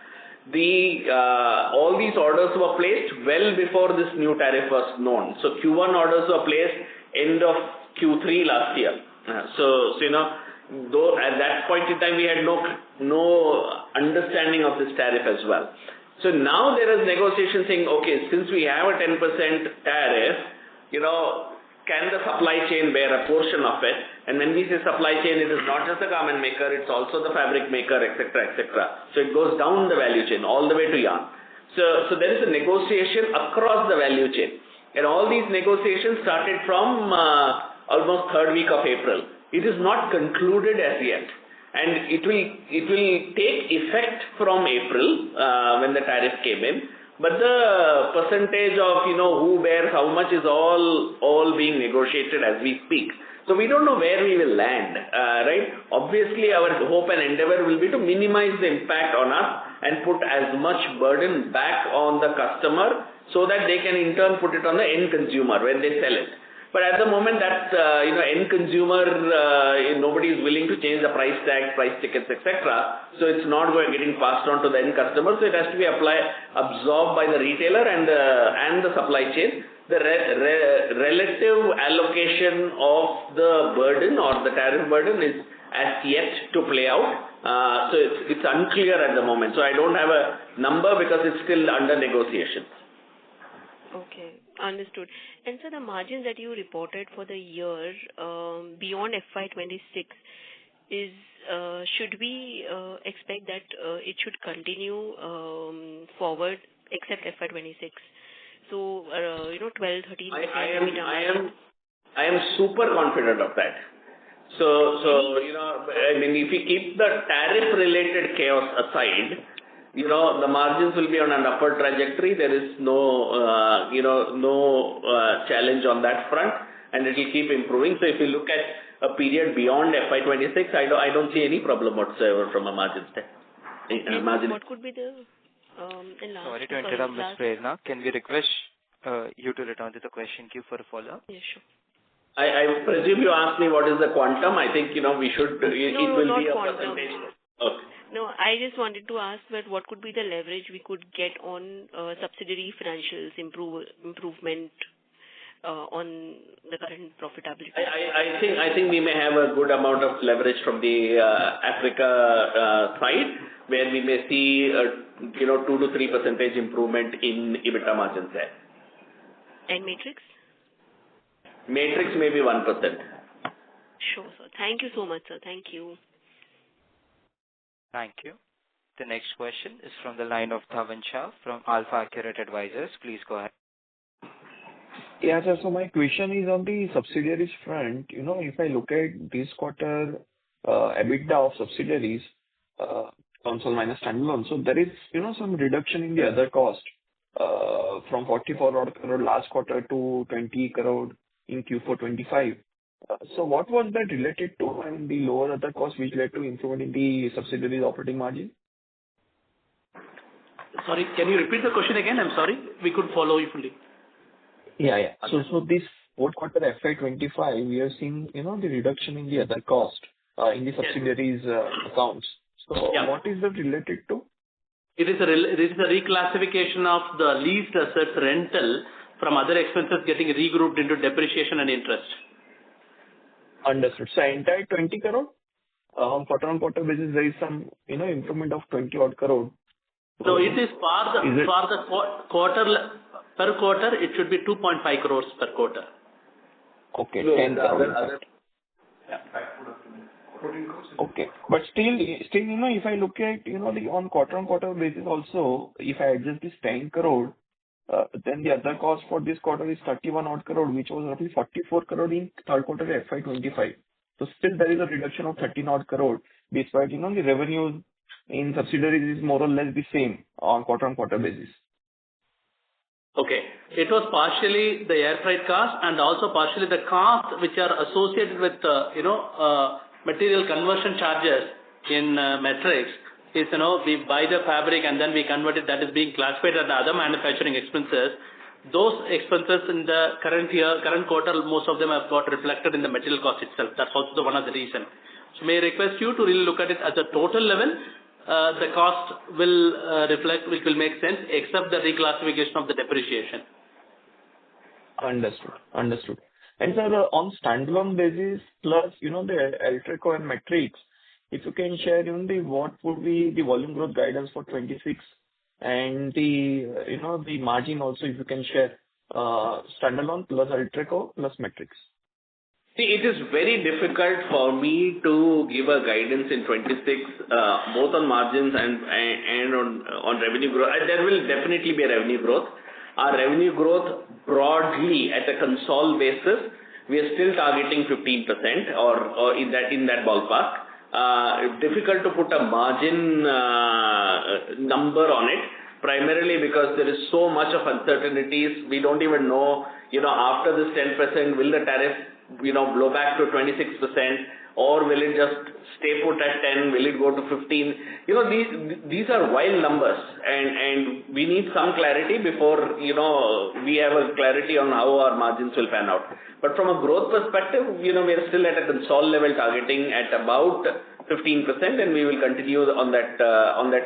All these orders were placed well before this new tariff was known. So Q1 orders were placed end of Q3 last year. So though at that point in time we had no understanding of this tariff as well. So now there is negotiation saying, okay, since we have a 10% tariff, can the supply chain bear a portion of it? And when we say supply chain, it is not just the garment maker, it's also the fabric maker, etc., etc. So it goes down the value chain all the way to yarn. So there is a negotiation across the value chain. And all these negotiations started from almost third week of April. It is not concluded as yet. And it will take effect from April when the tariff came in. But the percentage of, who bears how much is all being negotiated as we speak. So we don't know where we will land, right? Obviously, our hope and endeavor will be to minimize the impact on us and put as much burden back on the customer so that they can in turn put it on the end consumer when they sell it. But at the moment that, end consumer, nobody is willing to change the price tags, price tickets, etc. So it's not getting passed on to the end customer. So it has to be absorbed by the retailer and the supply chain. The relative allocation of the burden or the tariff burden is as yet to play out. So it's unclear at the moment. So I don't have a number because it's still under negotiations. Okay, understood. And so the margins that you reported for the year beyond FY'26 is, should we expect that it should continue forward except FY'26? So, 12, 13%. I am super confident of that. So if we keep the tariff-related chaos aside, the margins will be on an upward trajectory. There is no challenge on that front, and it will keep improving. So if you look at a period beyond FY'26, I don't see any problem whatsoever from a margin standpoint. What could be the Sorry to interrupt, Ms. Prerna. Can we request you to return to the question queue for a follow-up? Yeah, sure. I presume you asked me what is the quantum. I think, we should, it will be a quantum. percentage. Okay. No, I just wanted to ask that what could be the leverage we could get on subsidiary financials improvement on the current profitability? I think we may have a good amount of leverage from the Africa side, where we may see 2 to 3% improvement in EBITDA margins there. And Matrix? Matrix may be 1%. Sure, sir. Thank you so much, sir. Thank you. Thank you. The next question is from the line of Dhavan Shah from Alpha Accurate Advisors. Please go ahead. Yeah, sir. So my question is on the subsidiaries front. If I look at this quarter EBITDA of subsidiaries, Concall minus standalone, so there is, some reduction in the other cost from 44 odd crore last quarter to 20 crore in Q4'25. So what was that related to, and the lower other cost which led to improvement in the subsidiaries operating margin? Sorry, can you repeat the question again? I'm sorry, we could follow you fully. Yeah. So this fourth quarter FY'25, we are seeing, the reduction in the other cost in the subsidiaries accounts. So what is that related to? It is a reclassification of the leased assets rental from other expenses getting regrouped into depreciation and interest. Understood. So entire 20 crore on quarter-on-quarter basis, there is some, improvement of 20 odd crore. So it is for the quarter, per quarter, it should be 2.5 crores per quarter. Okay. 10 crore. Okay. But still, if I look at, on quarter-on-quarter basis also, if I adjust this 10 crore, then the other cost for this quarter is 31 odd crore, which was roughly 44 crore in third quarter FY'25. So still there is a reduction of 13 odd crore, despite, the revenues in subsidiaries is more or less the same on quarter-on-quarter basis. Okay. It was partially the air freight cost and also partially the cost which are associated with, material conversion charges in Matrix. Is, we buy the fabric and then we convert it, that is being classified as other manufacturing expenses. Those expenses in the current quarter, most of them have got reflected in the material cost itself. That's also one of the reasons. So may I request you to really look at it as a total level. The cost will reflect, which will make sense, except the reclassification of the depreciation. Understood. And sir, on standalone basis, plus, the Altraco and Matrix, if you can share, what would be the volume growth guidance for 26 and the, the margin also, if you can share, standalone plus Altraco plus Matrix. See, it is very difficult for me to give a guidance in 26, both on margins and on revenue growth. There will definitely be a revenue growth. Our revenue growth broadly at a consol basis we are still targeting 15% or in that ballpark. Difficult to put a margin number on it, primarily because there is so much of uncertainties. We don't even know, after this 10%, will the tariff, blow back to 26%, or will it just stay put at 10? Will it go to 15? These are wild numbers, and we need some clarity before, we have a clarity on how our margins will pan out. But from a growth perspective, we are still at a console level targeting at about 15%, and we will continue on that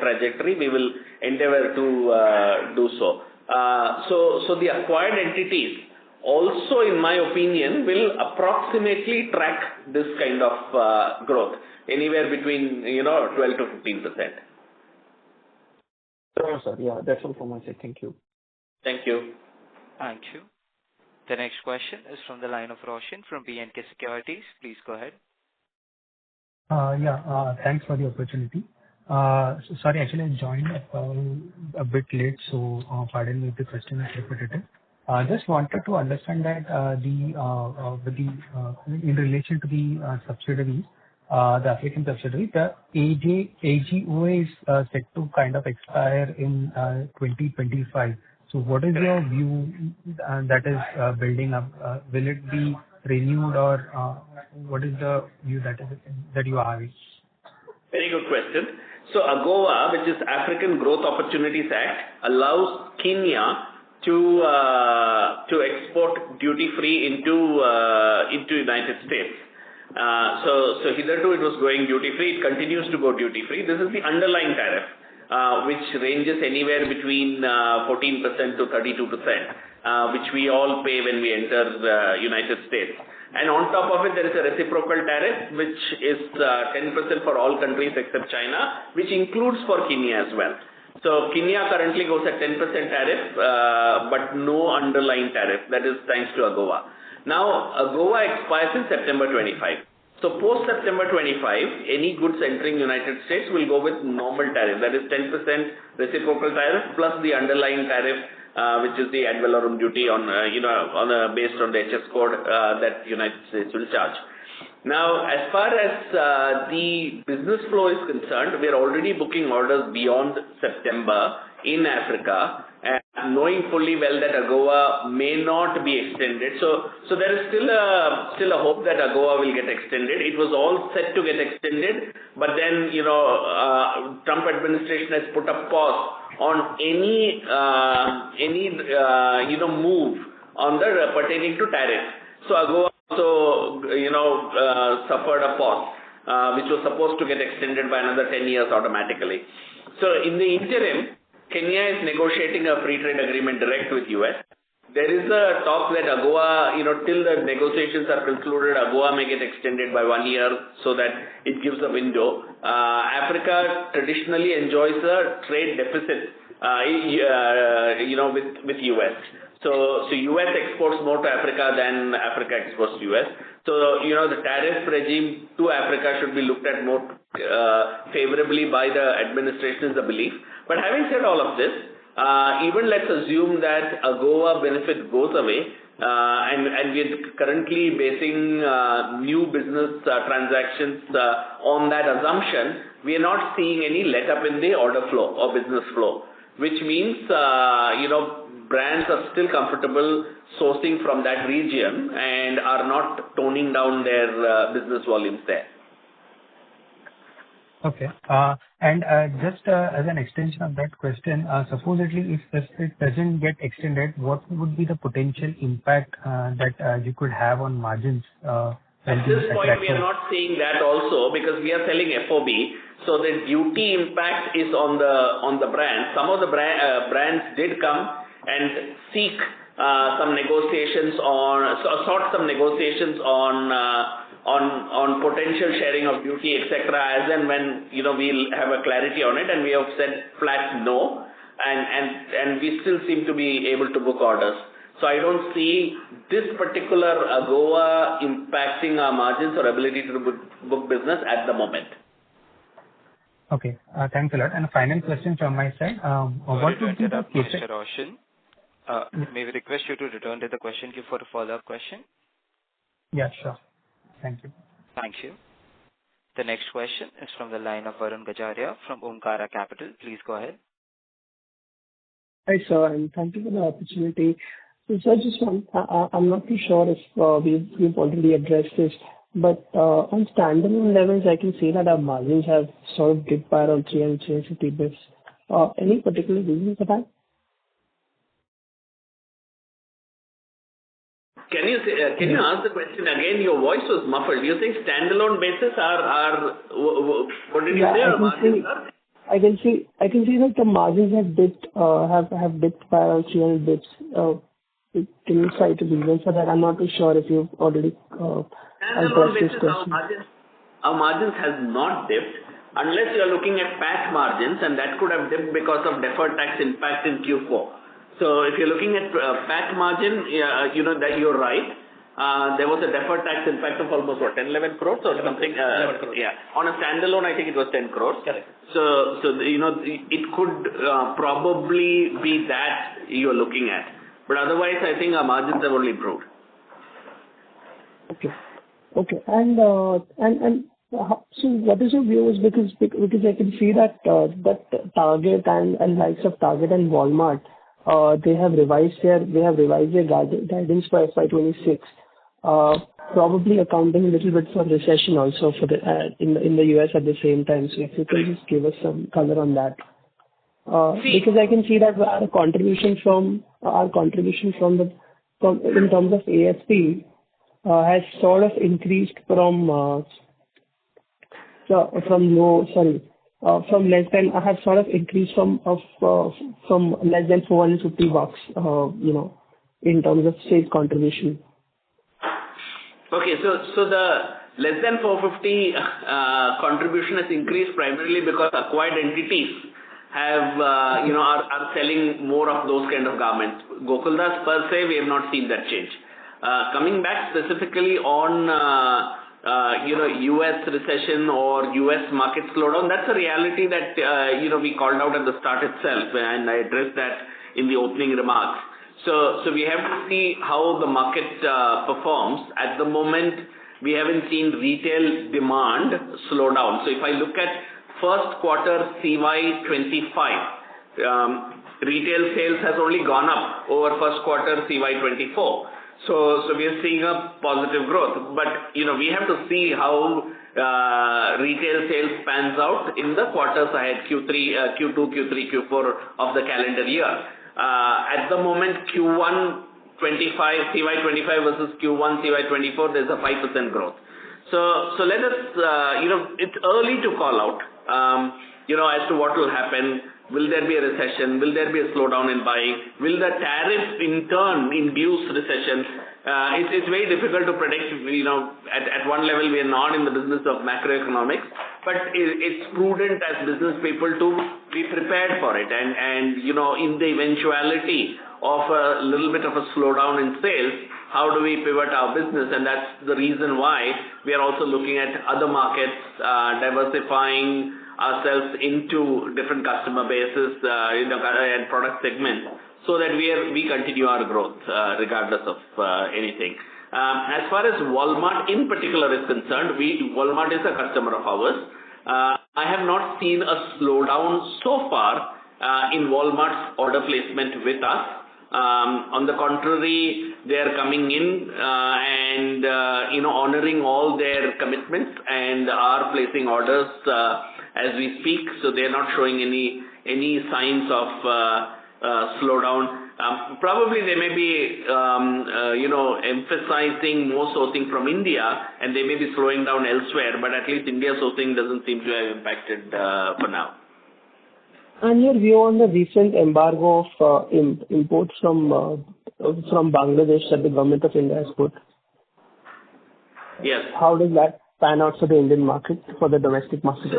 trajectory. We will endeavor to do so. So the acquired entities also, in my opinion, will approximately track this kind of growth, anywhere between 12 to 15%. Sure, sir. Yeah, that's all from my side. Thank you. Thank you. Thank you. The next question is from the line of Roshan from B&K Securities. Please go ahead. Thanks for the opportunity. Sorry, actually I joined a bit late, so pardon me if the question is repetitive. Just wanted to understand that in relation to the subsidiaries, the African subsidiary, the AGOA is set to kind of expire in 2025. So what is your view that is building up? Will it be renewed, or what is the view that you are having? Very good question. So AGOA, which is African Growth Opportunities Act, allows Kenya to export duty free into United States. So hitherto it was going duty free. It continues to go duty free. This is the underlying tariff, which ranges anywhere between 14% to 32%, which we all pay when we enter the United States. And on top of it, there is a reciprocal tariff, which is 10% for all countries except China, which includes for Kenya as well. So Kenya currently goes at 10% tariff, but no underlying tariff. That is thanks to AGOA. Now, AGOA expires in September 25. So post September 25, any goods entering United States will go with normal tariff. That is 10% reciprocal tariff plus the underlying tariff, which is the ad valorem duty on, based on the HS code that United States will charge. Now, as far as the business flow is concerned, we are already booking orders beyond September in Africa, and knowing fully well that AGOA may not be extended. So there is still a hope that AGOA will get extended. It was all set to get extended, but then Trump administration has put a pause on any move on the pertaining to tariff. So AGOA also suffered a pause, which was supposed to get extended by another 10 years automatically. So in the interim, Kenya is negotiating a free trade agreement direct with US. There is a talk that AGOA, till the negotiations are concluded, AGOA may get extended by 1 year so that it gives a window. Africa traditionally enjoys a trade deficit, with US. So US exports more to Africa than Africa exports to US. So, the tariff regime to Africa should be looked at more favorably by the administration, is the belief. But having said all of this, even let's assume that AGOA benefit goes away, and we're currently basing new business transactions on that assumption, we are not seeing any let up in the order flow or business flow, which means, brands are still comfortable sourcing from that region and are not toning down their business volumes there. Okay. And just as an extension of that question, supposedly if it doesn't get extended, what would be the potential impact that you could have on margins? At this point, we are not seeing that also because we are selling FOB. So the duty impact is on the brand. Some of the brands did come and seek some negotiations sought some negotiations on potential sharing of duty, etc. As and when we'll have a clarity on it, and we have said flat no, and we still seem to be able to book orders. So I don't see this particular AGOA impacting our margins or ability to book business at the moment. Okay, thanks a lot. And a final question from my side. What would be the Mr. Roshan? May we request you to return to the question queue for a follow-up question? Yeah, sure. Thank you. Thank you. The next question is from the line of Varun Gajaria from Omkara Capital. Please go ahead. Hi, sir, and thank you for the opportunity. So, sir, I'm not too sure if we've already addressed this, but on standalone levels, I can see that our margins have sort of dipped by around 350 basis. Any particular reason for that? Can you ask the question again? Your voice was muffled. Do you think standalone basis are what did you say? Our margins are? I can see that the margins have dipped by around 300 basis. Can you cite a reason for that? I'm not too sure if you've already standalone basis, our margins has not dipped unless you are looking at PAT margins, and that could have dipped because of deferred tax impact in Q4. So if you're looking at PAT margin, that you're right. There was a deferred tax impact of almost 10-11 crores or something. 11 crores. Yeah. On a standalone, I think it was 10 crores. Correct. So it could probably be that you're looking at. But otherwise, I think our margins have only improved. Okay. And so what is your views? Because I can see that Target and likes of Target and Walmart, they have revised their guidance for FY'26, probably accounting a little bit for recession also for in the US at the same time. So if you can just give us some color on that, because I can see that our contribution from in terms of ASP has sort of increased from less than $450, in terms of sales contribution. Okay, so the less than 450 contribution has increased primarily because acquired entities have are selling more of those kind of garments. Gokaldas per se, we have not seen that change. Coming back specifically on US recession or US market slowdown, that's a reality that we called out at the start itself, and I addressed that in the opening remarks. So we have to see how the market performs. At the moment, we haven't seen retail demand slow down. So if I look at first quarter CY'25, retail sales has only gone up over first quarter CY'24. So we are seeing a positive growth, but we have to see how retail sales pans out in the quarters ahead, Q2, Q3, Q4 of the calendar year. At the moment, Q1 25 CY'25 versus Q1 CY'24, there's a 5% growth. So let us it's early to call out as to what will happen. Will there be a recession? Will there be a slowdown in buying? Will the tariff in turn induce recession? It's very difficult to predict. At one level, we are not in the business of macroeconomics, but it's prudent as business people to be prepared for it. And in the eventuality of a little bit of a slowdown in sales, how do we pivot our business? And that's the reason why we are also looking at other markets, diversifying ourselves into different customer bases and product segments, so that we continue our growth regardless of anything. As far as Walmart in particular is concerned, Walmart is a customer of ours. I have not seen a slowdown so far in Walmart's order placement with us. On the contrary, they are coming in and honoring all their commitments and are placing orders as we speak. So they are not showing any signs of slowdown. Probably they may be emphasizing more sourcing from India, and they may be slowing down elsewhere, but at least India sourcing doesn't seem to have impacted for now. And your view on the recent embargo of imports from Bangladesh that the government of India has put? Yes. How does that pan out for the Indian market, for the domestic market?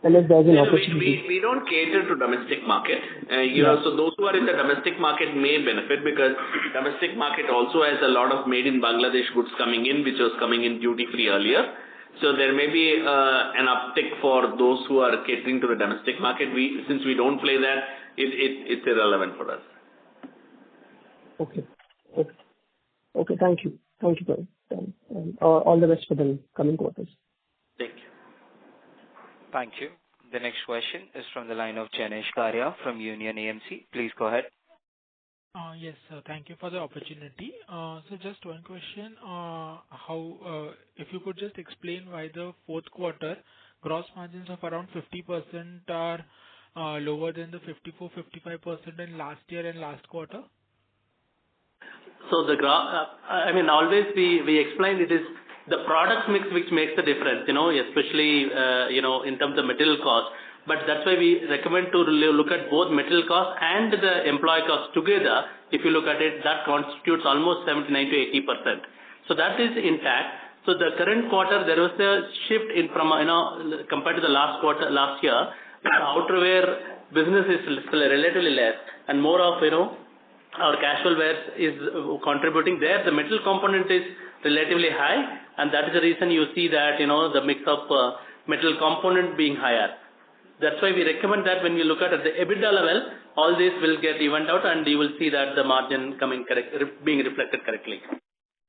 Unless there's an opportunity. We don't cater to domestic market. So those who are in the domestic market may benefit, because domestic market also has a lot of made in Bangladesh goods coming in, which was coming in duty free earlier. So there may be an uptick for those who are catering to the domestic market. Since we don't play that, it's irrelevant for us. Okay. Thank you. and all the best for the coming quarters. Thank you. Thank you. The next question is from the line of Janesh Karya from Union AMC. Please go ahead. Yes, sir. Thank you for the opportunity. So just one question. If you could just explain why the fourth quarter gross margins of around 50% are lower than the 54-55% in last year and last quarter? So always we explained it is the product mix which makes the difference, especially, in terms of material cost. But that's why we recommend to look at both material cost and the employee cost together. If you look at it, that constitutes almost 79 to 80%. So that is intact. So the current quarter, there was a shift from, compared to the last year, the outerwear business is still relatively less and more of, our casual wear is contributing there. The metal component is relatively high, and that is the reason you see that, the mix of metal component being higher. That's why we recommend that when you look at the EBITDA level, all this will get evened out and you will see that the margin being reflected correctly.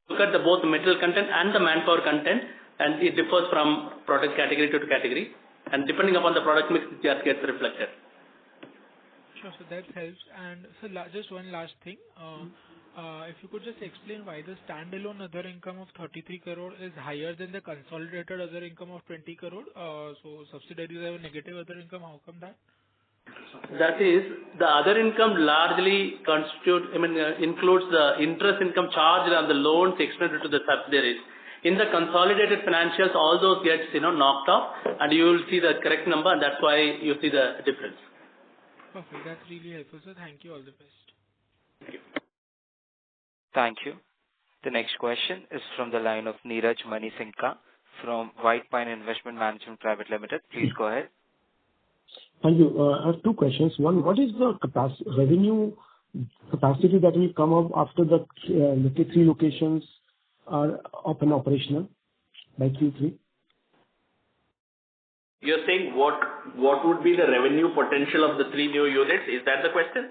Look at both metal content and the manpower content, and it differs from product category to category, and depending upon the product mix, it just gets reflected. Sure, so that helps. And so just one last thing. If you could just explain why the standalone other income of 33 crore is higher than the consolidated other income of 20 crore. So subsidiaries have a negative other income. How come that? That is, the other income largely includes the interest income charged on the loans extended to the subsidiaries. In the consolidated financials, all those gets knocked off, and you will see the correct number, and that's why you see the difference. Perfect. That's really helpful, sir. Thank you. All the best. Thank you. Thank you. The next question is from the line of Neeraj Manisinka from White Pine Investment Management Private Limited. Please go ahead. Thank you. I have two questions. One, what is the revenue capacity that will come up after the 3 locations are up and operational by Q3? You're saying what would be the revenue potential of the 3 new units? Is that the question?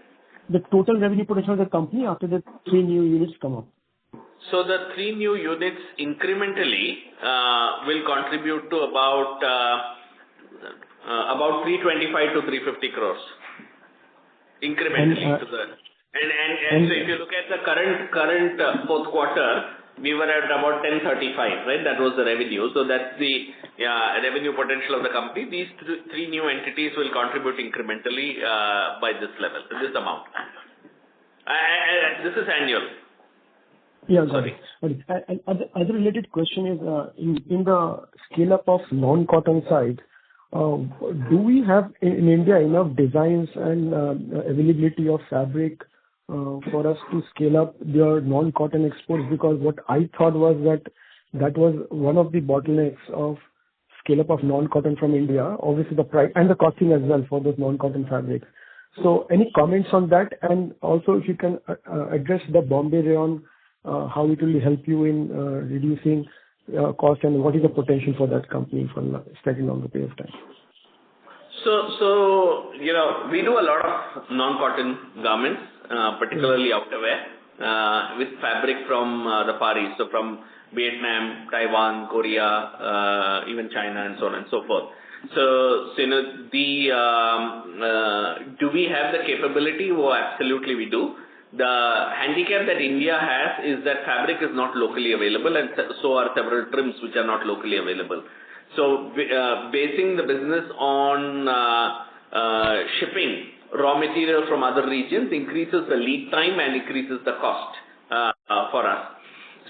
The total revenue potential of the company after the 3 new units come up. So the 3 new units incrementally will contribute to about 325 to 350 crores incrementally to the. And so if you look at the current fourth quarter, we were at about 1035, right? That was the revenue. So that's the revenue potential of the company. These 3 new entities will contribute incrementally by this level, this amount. This is annual. Yeah, got it. And other related question is in the scale up of non-cotton side, do we have in India enough designs and availability of fabric for us to scale up your non-cotton exports? Because what I thought was that was one of the bottlenecks of scale up of non-cotton from India, obviously the price and the costing as well for those non-cotton fabrics. So any comments on that? And also if you can address the Bombay rayon, how it will help you in reducing cost, and what is the potential for that company for slightly longer period of time? So we do a lot of non-cotton garments, particularly outerwear, with fabric from the Far East, so from Vietnam, Taiwan, Korea, even China, and so on and so forth. So do we have the capability? Well, absolutely we do. The handicap that India has is that fabric is not locally available, and so are several trims which are not locally available. So basing the business on shipping raw material from other regions increases the lead time and increases the cost for us.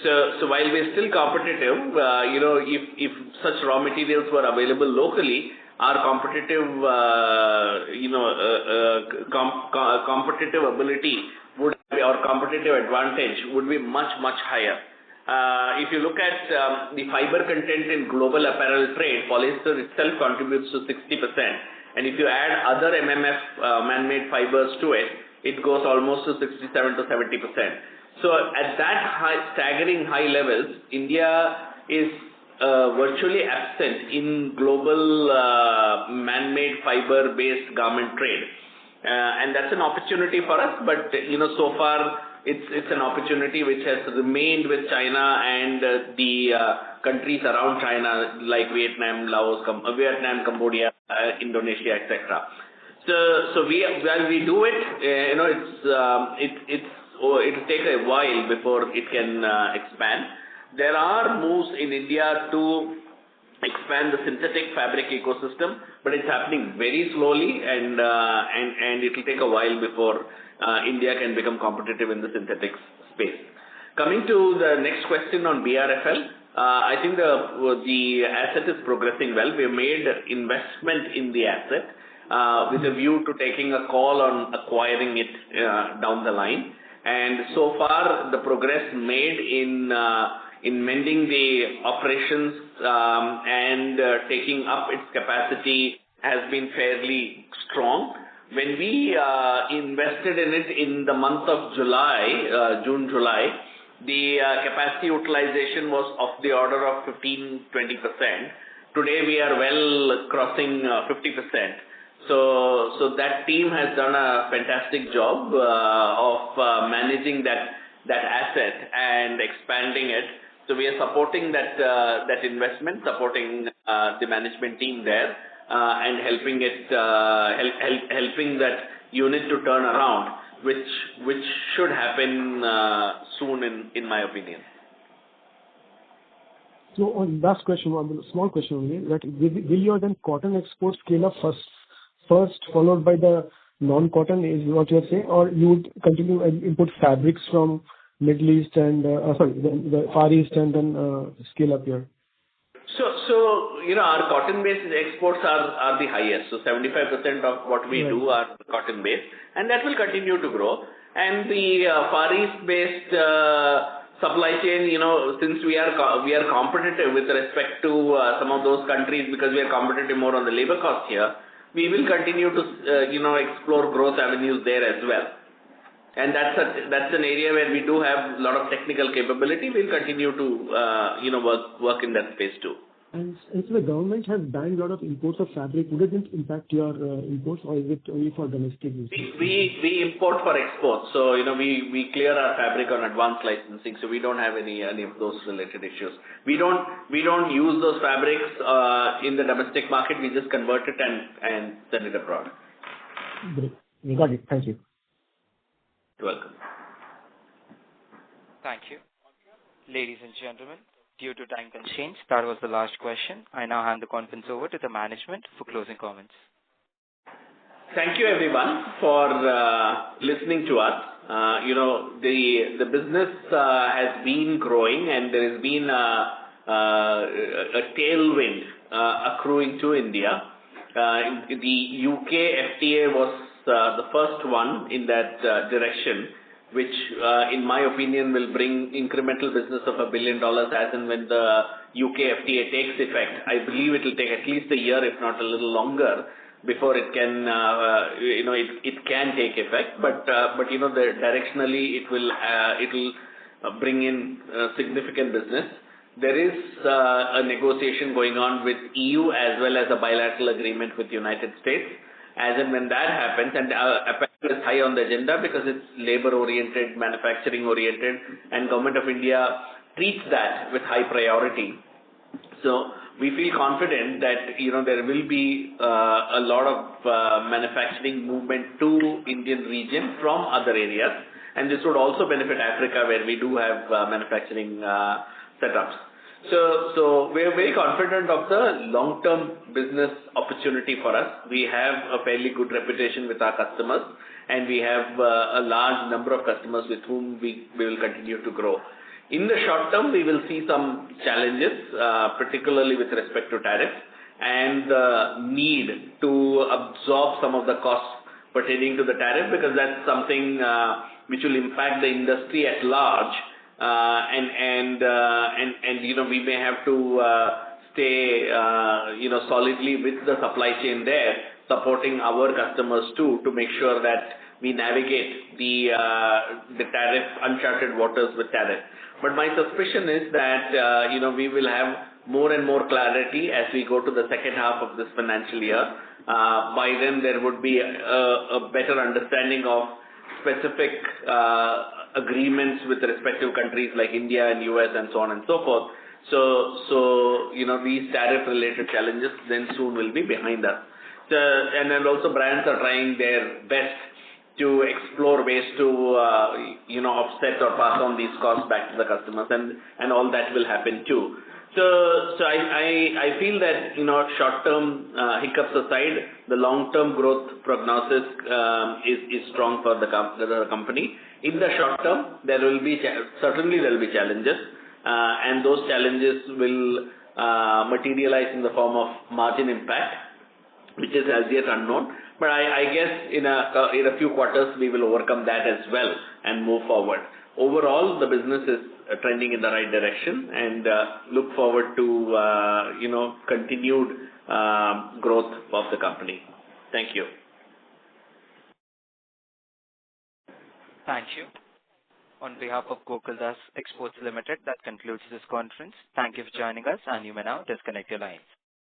So while we're still competitive, if such raw materials were available locally, our competitive ability would be, or competitive advantage would be much, much higher. If you look at the fiber content in global apparel trade, polyester itself contributes to 60%. And if you add other MMF man-made fibers to it, it goes almost to 67 to 70%. So at that staggering high levels, India is virtually absent in global man-made fiber-based garment trade. And that's an opportunity for us, but so far it's an opportunity which has remained with China and the countries around China like Vietnam, Laos, Vietnam, Cambodia, Indonesia, etc. So while we do it, it'll take a while before it can expand. There are moves in India to expand the synthetic fabric ecosystem, but it's happening very slowly, and it will take a while before India can become competitive in the synthetics space. Coming to the next question on BRFL, I think the asset is progressing well. We have made investment in the asset with a view to taking a call on acquiring it down the line. And so far, the progress made in mending the operations and taking up its capacity has been fairly strong. When we invested in it in the month of July, June, July, the capacity utilization was of the order of 15-20%. Today, we are well crossing 50%. So that team has done a fantastic job of managing that asset and expanding it. So we are supporting that investment, supporting the management team there, and helping that unit to turn around, which should happen soon, in my opinion. So on last question, one small question only, that will your then cotton exports scale up first, followed by the non-cotton, is what you're saying, or you would continue and import fabrics from Middle East and the Far East and then scale up here? So our cotton-based exports are the highest. So 75% of what we do are cotton-based, and that will continue to grow. And the Far East-based supply chain, since we are competitive with respect to some of those countries, because we are competitive more on the labor cost here, we will continue to explore growth avenues there as well. And that's an area where we do have a lot of technical capability. We'll continue to work in that space too. And so the government has banned a lot of imports of fabric. Would it impact your imports, or is it only for domestic use? We import for exports. So we clear our fabric on advanced licensing, so we don't have any of those related issues. We don't use those fabrics in the domestic market. We just convert it and send it abroad. Great. We got it. Thank you. You're welcome. Thank you. Ladies and gentlemen, due to time constraints, that was the last question. I now hand the conference over to the management for closing comments. Thank you, everyone, for listening to us. The business has been growing, and there has been a tailwind accruing to India. The UK FTA was the first one in that direction, which, in my opinion, will bring incremental business of $1 billion as and when the UK FTA takes effect. I believe it will take at least a year, if not a little longer, before it can, it can take effect. But directionally, it will bring in significant business. There is a negotiation going on with EU as well as a bilateral agreement with the United States. As and when that happens, and apparel is high on the agenda because it's labor-oriented, manufacturing-oriented, and Government of India treats that with high priority. So we feel confident that there will be a lot of manufacturing movement to Indian region from other areas, and this would also benefit Africa, where we do have manufacturing setups. So we are very confident of the long-term business opportunity for us. We have a fairly good reputation with our customers, and we have a large number of customers with whom we will continue to grow. In the short term, we will see some challenges, particularly with respect to tariffs and the need to absorb some of the costs pertaining to the tariff, because that's something which will impact the industry at large. We may have to stay solidly with the supply chain there, supporting our customers too, to make sure that we navigate the tariff, uncharted waters with tariff. But my suspicion is that we will have more and more clarity as we go to the second half of this financial year. By then, there would be a better understanding of specific agreements with the respective countries like India and US and so on and so forth. So these tariff-related challenges then soon will be behind us. And then also brands are trying their best to explore ways to offset or pass on these costs back to the customers, and all that will happen too. So I feel that short-term hiccups aside, the long-term growth prognosis is strong for the company. In the short term, certainly there will be challenges, and those challenges will materialize in the form of margin impact, which is as yet unknown. But I guess in a few quarters we will overcome that as well and move forward. Overall, the business is trending in the right direction, and look forward to continued growth of the company. Thank you. Thank you. On behalf of Gokaldas Exports Limited, that concludes this conference. Thank you for joining us, and you may now disconnect your lines.